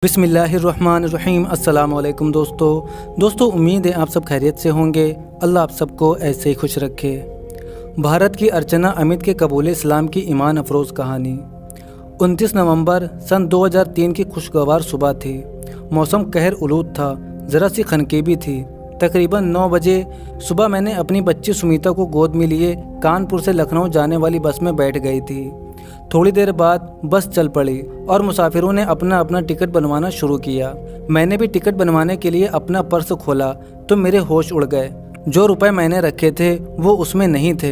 बिस्मिल्लाहिर्रहमानिर्रहीम। अस्सलाम वालेकुम दोस्तों, उम्मीद है आप सब खैरियत से होंगे। अल्लाह आप सबको ऐसे ही खुश रखे। भारत की अर्चना अमित के कबूल इस्लाम की ईमान अफरोज़ कहानी। 29 नवंबर सन 2003 की खुशगवार सुबह थी। मौसम कहर उलूद था, ज़रा सी खनकीबी थी। तकरीबन 9 बजे सुबह मैंने अपनी बच्ची सुमीता को गोद में लिए कानपुर से लखनऊ जाने वाली बस में बैठ गई थी। थोड़ी देर बाद बस चल पड़ी और मुसाफिरों ने अपना अपना टिकट बनवाना शुरू किया। मैंने भी टिकट बनवाने के लिए अपना पर्स खोला तो मेरे होश उड़ गए। जो रुपए मैंने रखे थे वो उसमें नहीं थे।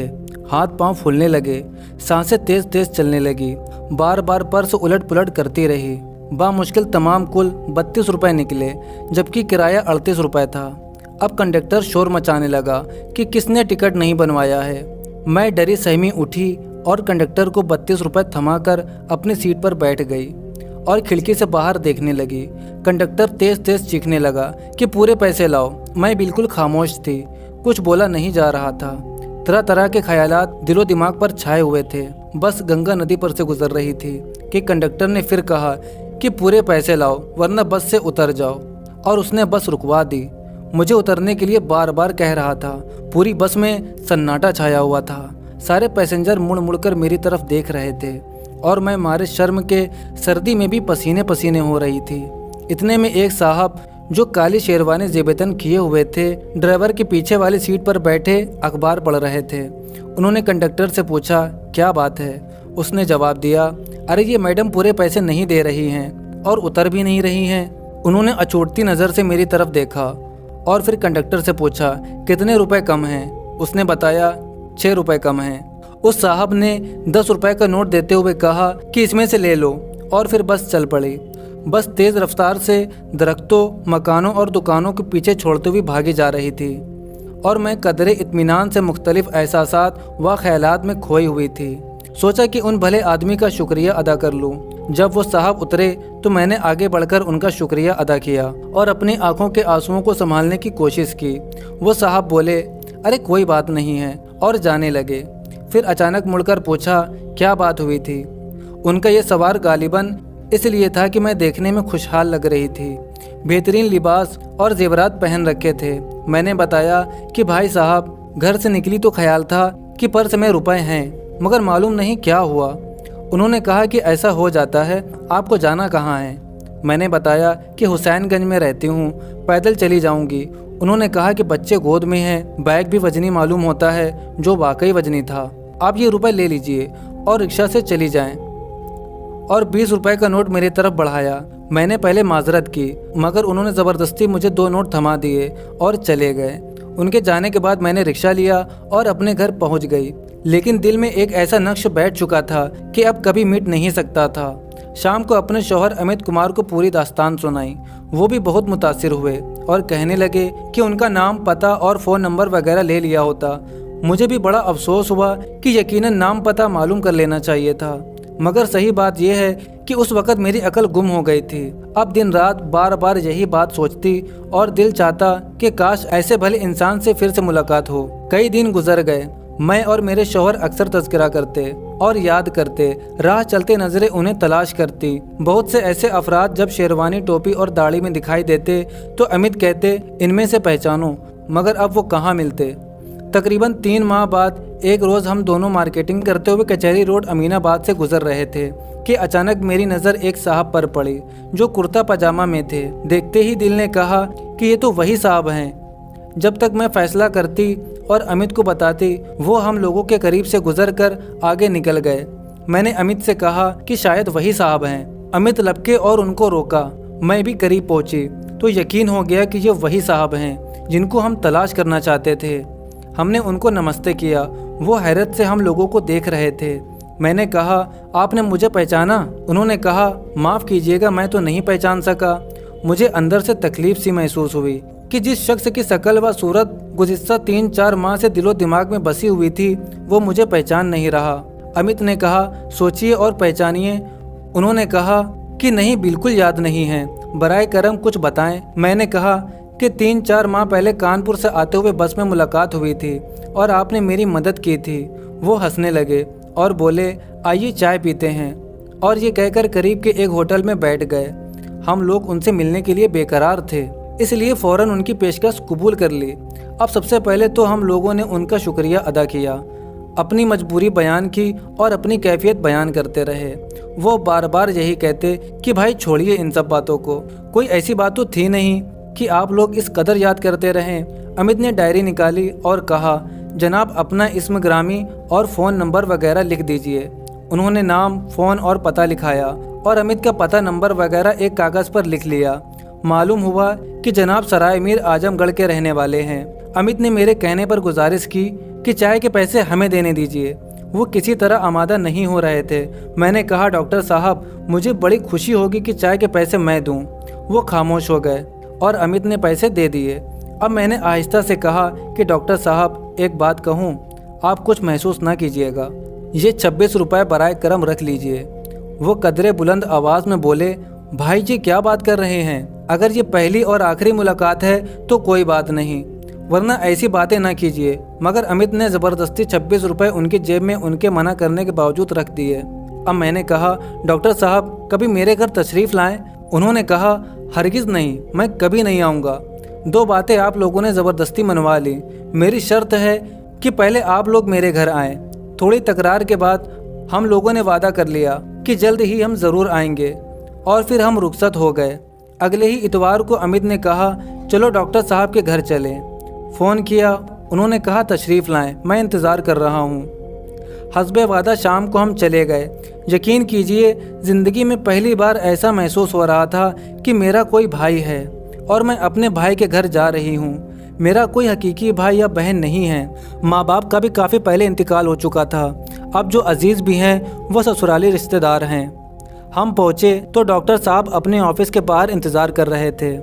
हाथ पांव फूलने लगे, सांसें तेज तेज चलने लगी। बार बार पर्स उलट पुलट करती रही। बामुश्किल तमाम कुल 32 रुपये निकले, जबकि किराया 38 रुपये था। अब कंडक्टर शोर मचाने लगा कि किसने टिकट नहीं बनवाया है। मैं डरी सहमी उठी और कंडक्टर को 32 रुपये थमाकर अपनी सीट पर बैठ गई और खिड़की से बाहर देखने लगी। कंडक्टर तेज तेज चीखने लगा कि पूरे पैसे लाओ। मैं बिल्कुल खामोश थी, कुछ बोला नहीं जा रहा था। तरह तरह के ख्यालात दिलो दिमाग पर छाए हुए थे। बस गंगा नदी पर से गुजर रही थी कि कंडक्टर ने फिर कहा कि पूरे पैसे लाओ वरना बस से उतर जाओ, और उसने बस रुकवा दी। मुझे उतरने के लिए बार बार कह रहा था। पूरी बस में सन्नाटा छाया हुआ था। सारे पैसेंजर मुड़ मुड़ कर मेरी तरफ देख रहे थे और मैं मारे शर्म के सर्दी में भी पसीने पसीने हो रही थी। इतने में एक साहब जो काली शेरवानी ज़ेबतन किए हुए थे, ड्राइवर के पीछे वाली सीट पर बैठे अखबार पढ़ रहे थे। उन्होंने कंडक्टर से पूछा, क्या बात है? उसने जवाब दिया, अरे ये मैडम पूरे पैसे नहीं दे रही हैं और उतर भी नहीं रही हैं। उन्होंने अचोटती नज़र से मेरी तरफ देखा और फिर कंडक्टर से पूछा, कितने रुपए कम हैं? उसने बताया 6 रुपये कम हैं। उस साहब ने 10 रुपये का नोट देते हुए कहा कि इसमें से ले लो, और फिर बस चल पड़ी। बस तेज़ रफ्तार से दरख्तों, मकानों और दुकानों के पीछे छोड़ते हुए भागी जा रही थी और मैं कदरे इत्मीनान से मुख्तलिफ एहसासात व ख्यालात में खोई हुई थी। सोचा कि उन भले आदमी का शुक्रिया अदा कर लूँ। जब वो साहब उतरे तो मैंने आगे बढ़कर उनका शुक्रिया अदा किया और अपनी आंखों के आंसुओं को संभालने की कोशिश की। वो साहब बोले, अरे कोई बात नहीं है, और जाने लगे। फिर अचानक मुड़कर पूछा, क्या बात हुई थी? उनका ये सवाल गालिबन इसलिए था कि मैं देखने में खुशहाल लग रही थी। बेहतरीन लिबास और जेवरात पहन रखे थे। मैंने बताया कि भाई साहब, घर से निकली तो ख्याल था कि पर्स में रुपए हैं, मगर मालूम नहीं क्या हुआ। उन्होंने कहा कि ऐसा हो जाता है, आपको जाना कहाँ है? मैंने बताया कि हुसैनगंज में रहती हूँ, पैदल चली जाऊँगी। उन्होंने कहा कि बच्चे गोद में हैं, बैग भी वजनी मालूम होता है, जो वाकई वजनी था। आप ये रुपए ले लीजिए और रिक्शा से चली जाएं। और 20 रुपए का नोट मेरी तरफ बढ़ाया। मैंने पहले माजरत की, मगर उन्होंने ज़बरदस्ती मुझे 2 नोट थमा दिए और चले गए। उनके जाने के बाद मैंने रिक्शा लिया और अपने घर पहुंच गई, लेकिन दिल में एक ऐसा नक्श बैठ चुका था कि अब कभी मिट नहीं सकता था। शाम को अपने शौहर अमित कुमार को पूरी दास्तान सुनाई। वो भी बहुत मुतासिर हुए और कहने लगे कि उनका नाम, पता और फ़ोन नंबर वगैरह ले लिया होता। मुझे भी बड़ा अफसोस हुआ कि यकीनन नाम पता मालूम कर लेना चाहिए था, मगर सही बात यह है कि उस वक़्त मेरी अकल गुम हो गई थी। अब दिन रात बार बार यही बात सोचती और दिल चाहता कि काश ऐसे भले इंसान से फिर से मुलाकात हो। कई दिन गुजर गए। मैं और मेरे शौहर अक्सर तज़किरा करते और याद करते। राह चलते नज़रें उन्हें तलाश करती। बहुत से ऐसे अफराद जब शेरवानी, टोपी और दाढ़ी में दिखाई देते तो अमित कहते, इनमें से पहचानो, मगर अब वो कहाँ मिलते। तकरीबन 3 माह बाद एक रोज़ हम दोनों मार्केटिंग करते हुए कचहरी रोड अमीनाबाद से गुजर रहे थे कि अचानक मेरी नज़र एक साहब पर पड़ी जो कुर्ता पजामा में थे। देखते ही दिल ने कहा कि ये तो वही साहब हैं। जब तक मैं फ़ैसला करती और अमित को बताती, वो हम लोगों के करीब से गुजर कर आगे निकल गए। मैंने अमित से कहा कि शायद वही साहब हैं। अमित लपके और उनको रोका। मैं भी करीब पहुंची तो यकीन हो गया कि ये वही साहब हैं जिनको हम तलाश करना चाहते थे। हमने उनको नमस्ते किया। वो हैरत से हम लोगों को देख रहे थे। मैंने कहा, आपने मुझे पहचाना? उन्होंने कहा, माफ़ कीजिएगा, मैं तो नहीं पहचान सका। मुझे अंदर से तकलीफ सी महसूस हुई कि जिस शख्स की शक्ल व सूरत गुज़िश्ता 3-4 माह से दिलो दिमाग में बसी हुई थी, वो मुझे पहचान नहीं रहा। अमित ने कहा, सोचिए और पहचानिए। उन्होंने कहा कि नहीं, बिल्कुल याद नहीं है, बराए करम कुछ बताएं। मैंने कहा कि 3-4 माह पहले कानपुर से आते हुए बस में मुलाकात हुई थी और आपने मेरी मदद की थी। वो हंसने लगे और बोले, आइए चाय पीते हैं, और ये कहकर करीब के एक होटल में बैठ गए। हम लोग उनसे मिलने के लिए बेकरार थे, इसलिए फ़ौरन उनकी पेशकश कबूल कर ली। अब सबसे पहले तो हम लोगों ने उनका शुक्रिया अदा किया, अपनी मजबूरी बयान की और अपनी कैफियत बयान करते रहे। वो बार बार यही कहते कि भाई छोड़िए इन सब बातों को, कोई ऐसी बात तो थी नहीं कि आप लोग इस कदर याद करते रहें। अमित ने डायरी निकाली और कहा, जनाब अपना इस्म ग्रामी और फ़ोन नंबर वगैरह लिख दीजिए। उन्होंने नाम, फ़ोन और पता लिखाया और अमित का पता नंबर वगैरह एक कागज़ पर लिख लिया। मालूम हुआ कि जनाब सराय मीर आजमगढ़ के रहने वाले हैं। अमित ने मेरे कहने पर गुजारिश की कि चाय के पैसे हमें देने दीजिए। वो किसी तरह आमादा नहीं हो रहे थे। मैंने कहा, डॉक्टर साहब मुझे बड़ी खुशी होगी कि चाय के पैसे मैं दूं। वो खामोश हो गए और अमित ने पैसे दे दिए। अब मैंने आहिस्ता से कहा कि डॉक्टर साहब एक बात कहूं, आप कुछ महसूस ना कीजिएगा, ये 26 रुपये बराए करम रख लीजिए। वो कदरे बुलंद आवाज़ में बोले, भाई जी क्या बात कर रहे हैं, अगर ये पहली और आखिरी मुलाकात है तो कोई बात नहीं, वरना ऐसी बातें ना कीजिए। मगर अमित ने ज़बरदस्ती 26 रुपये उनकी जेब में उनके मना करने के बावजूद रख दिए। अब मैंने कहा, डॉक्टर साहब कभी मेरे घर तशरीफ़ लाएं। उन्होंने कहा, हरगिज़ नहीं, मैं कभी नहीं आऊँगा। 2 बातें आप लोगों ने ज़बरदस्ती मनवा ली। मेरी शर्त है कि पहले आप लोग मेरे घर आएँ। थोड़ी तकरार के बाद हम लोगों ने वादा कर लिया कि जल्द ही हम ज़रूर आएंगे और फिर हम रुखसत हो गए। अगले ही इतवार को अमित ने कहा, चलो डॉक्टर साहब के घर चलें। फ़ोन किया, उन्होंने कहा तशरीफ़ लाएं, मैं इंतज़ार कर रहा हूँ। हस्बे वादा शाम को हम चले गए। यकीन कीजिए ज़िंदगी में पहली बार ऐसा महसूस हो रहा था कि मेरा कोई भाई है और मैं अपने भाई के घर जा रही हूँ। मेरा कोई हकीकी भाई या बहन नहीं है। माँ बाप का भी काफ़ी पहले इंतकाल हो चुका था। अब जो अजीज़ भी हैं वो ससुराली रिश्तेदार हैं। हम पहुँचे तो डॉक्टर साहब अपने ऑफिस के बाहर इंतज़ार कर रहे थे।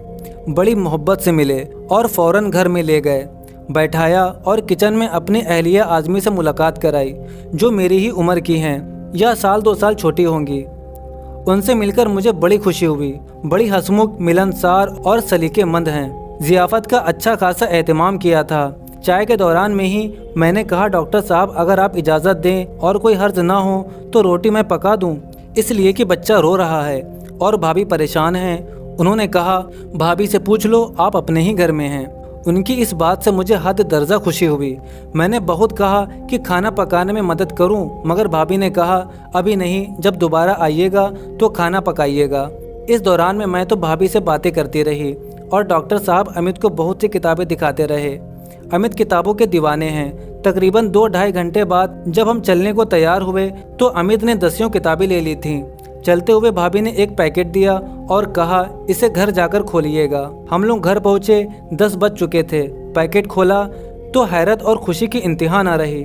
बड़ी मोहब्बत से मिले और फ़ौरन घर में ले गए, बैठाया और किचन में अपनी अहलिया आज़मी से मुलाकात कराई, जो मेरी ही उम्र की हैं या साल 2 साल छोटी होंगी। उनसे मिलकर मुझे बड़ी खुशी हुई। बड़ी हंसमुख, मिलनसार और सलीकेमंद हैं। ज़ियाफ़त का अच्छा खासा एहतमाम किया था। चाय के दौरान में ही मैंने कहा, डॉक्टर साहब अगर आप इजाज़त दें और कोई हर्ज ना हो तो रोटी मैं पका दूं, इसलिए कि बच्चा रो रहा है और भाभी परेशान हैं। उन्होंने कहा, भाभी से पूछ लो, आप अपने ही घर में हैं। उनकी इस बात से मुझे हद दर्जा खुशी हुई। मैंने बहुत कहा कि खाना पकाने में मदद करूं, मगर भाभी ने कहा, अभी नहीं, जब दोबारा आइएगा तो खाना पकाइएगा। इस दौरान में मैं तो भाभी से बातें करती रही और डॉक्टर साहब अमित को बहुत सी किताबें दिखाते रहे। अमित किताबों के दीवाने हैं। तकरीबन 2-2.5 घंटे बाद जब हम चलने को तैयार हुए तो अमित ने 10 किताबें ले ली थीं। चलते हुए भाभी ने एक पैकेट दिया और कहा, इसे घर जाकर खोलिएगा। हम लोग घर पहुँचे, 10 बज चुके थे। पैकेट खोला तो हैरत और खुशी की इंतहा ना रही।